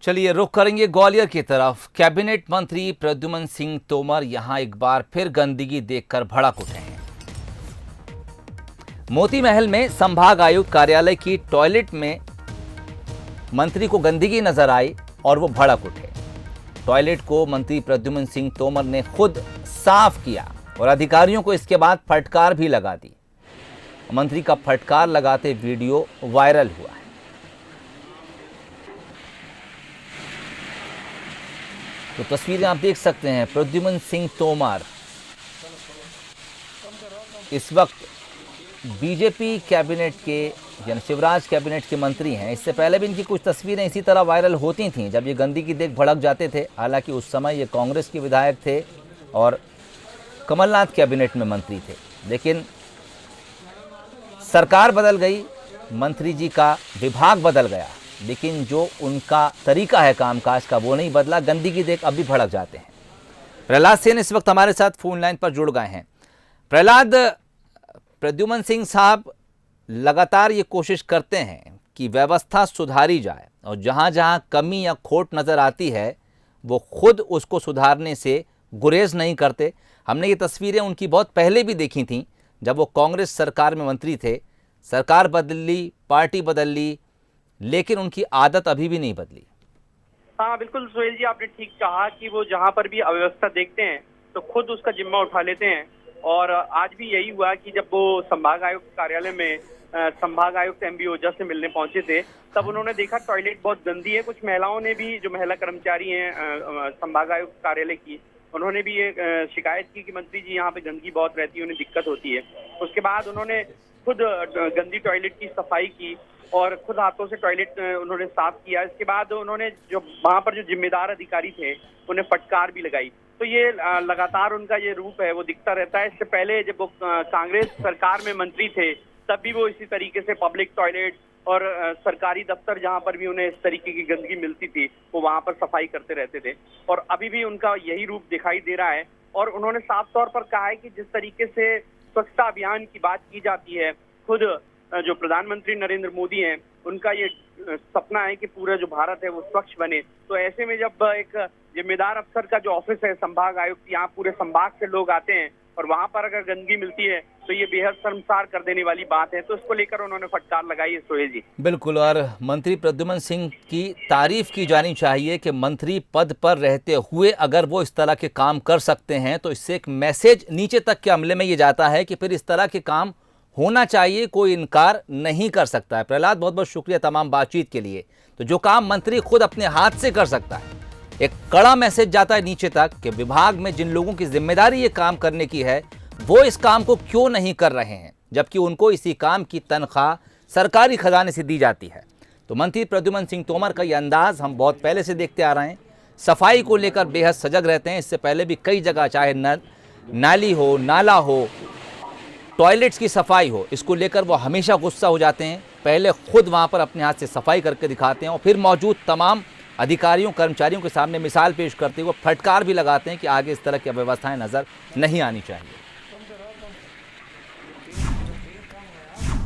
चलिए रुख करेंगे ग्वालियर की तरफ। कैबिनेट मंत्री प्रद्युम्न सिंह तोमर यहां एक बार फिर गंदगी देखकर भड़क उठे हैं। मोती महल में संभाग आयुक्त कार्यालय की टॉयलेट में मंत्री को गंदगी नजर आई और वो भड़क उठे। टॉयलेट को मंत्री प्रद्युम्न सिंह तोमर ने खुद साफ किया और अधिकारियों को इसके बाद फटकार भी लगा दी। मंत्री का फटकार लगाते वीडियो वायरल हुआ है। तो तस्वीरें आप देख सकते हैं। प्रद्युम्न सिंह तोमर इस वक्त बीजेपी कैबिनेट के यानी शिवराज कैबिनेट के मंत्री हैं। इससे पहले भी इनकी कुछ तस्वीरें इसी तरह वायरल होती थीं जब ये गंदगी देख भड़क जाते थे। हालांकि उस समय ये कांग्रेस के विधायक थे और कमलनाथ कैबिनेट में मंत्री थे, लेकिन सरकार बदल गई, मंत्री जी का विभाग बदल गया, लेकिन जो उनका तरीका है कामकाज का वो नहीं बदला। गंदगी देख अब भी भड़क जाते हैं। प्रहलाद सेन इस वक्त हमारे साथ फोन लाइन पर जुड़ गए हैं। प्रहलाद, प्रद्युम्न सिंह साहब लगातार ये कोशिश करते हैं कि व्यवस्था सुधारी जाए और जहां जहां कमी या खोट नज़र आती है वो खुद उसको सुधारने से गुरेज नहीं करते। हमने ये तस्वीरें उनकी बहुत पहले भी देखी थीं जब वो कांग्रेस सरकार में मंत्री थे। सरकार बदल ली, पार्टी बदल ली, लेकिन उनकी आदत अभी भी नहीं बदली। हाँ बिल्कुल सुहेल जी, आपने ठीक कहा कि वो जहाँ पर भी अव्यवस्था देखते हैं तो खुद उसका जिम्मा उठा लेते हैं। और आज भी यही हुआ कि जब वो संभाग आयुक्त कार्यालय में संभाग आयुक्त एमबी ओझा से मिलने पहुंचे थे तब उन्होंने देखा टॉयलेट बहुत गंदी है। कुछ महिलाओं ने भी, जो महिला कर्मचारी हैं संभाग आयुक्त कार्यालय की, उन्होंने भी ये शिकायत की कि मंत्री जी यहाँ पे गंदगी बहुत रहती है, उन्हें दिक्कत होती है। उसके बाद उन्होंने खुद गंदी टॉयलेट की सफाई की और खुद हाथों से टॉयलेट उन्होंने साफ किया। इसके बाद उन्होंने जो वहां पर जो जिम्मेदार अधिकारी थे उन्हें फटकार भी लगाई। तो ये लगातार उनका ये रूप है वो दिखता रहता है। इससे पहले जब वो कांग्रेस सरकार में मंत्री थे तब भी वो इसी तरीके से पब्लिक टॉयलेट और सरकारी दफ्तर जहां पर भी उन्हें इस तरीके की गंदगी मिलती थी वो वहां पर सफाई करते रहते थे और अभी भी उनका यही रूप दिखाई दे रहा है। और उन्होंने साफ तौर पर कहा है कि जिस तरीके से स्वच्छता अभियान की बात की जाती है, खुद जो प्रधानमंत्री नरेंद्र मोदी हैं उनका ये सपना है कि पूरा जो भारत है वो स्वच्छ बने। तो ऐसे में जब एक जिम्मेदार अफसर का जो ऑफिस है संभाग आयुक्त, यहाँ पूरे संभाग से लोग आते हैं और वहां पर अगर गंदगी मिलती है तो ये बेहद शर्मसार कर देने वाली बात है। तो इसको लेकर उन्होंने फटकार लगाई है सोहेल जी। बिल्कुल, और मंत्री प्रद्युम्न सिंह की तारीफ की जानी चाहिए कि मंत्री पद पर रहते हुए अगर वो इस तरह के काम कर सकते हैं तो इससे एक मैसेज नीचे तक के अमले में ये जाता है कि फिर इस तरह के काम होना चाहिए, कोई इनकार नहीं कर सकता है। प्रहलाद, बहुत बहुत शुक्रिया तमाम बातचीत के लिए। तो जो काम मंत्री खुद अपने हाथ से कर सकता है, एक कड़ा मैसेज जाता है नीचे तक कि विभाग में जिन लोगों की जिम्मेदारी ये काम करने की है वो इस काम को क्यों नहीं कर रहे हैं, जबकि उनको इसी काम की तनख्वाह सरकारी खजाने से दी जाती है। तो मंत्री प्रद्युम्न सिंह तोमर का ये अंदाज हम बहुत पहले से देखते आ रहे हैं। सफाई को लेकर बेहद सजग रहते हैं। इससे पहले भी कई जगह, चाहे नाली हो, नाला हो, टॉयलेट्स की सफाई हो, इसको लेकर वो हमेशा गुस्सा हो जाते हैं। पहले खुद वहाँ पर अपने हाथ से सफाई करके दिखाते हैं और फिर मौजूद तमाम अधिकारियों कर्मचारियों के सामने मिसाल पेश करते हुए फटकार भी लगाते हैं कि आगे इस तरह की अव्यवस्थाएं नज़र नहीं आनी चाहिए।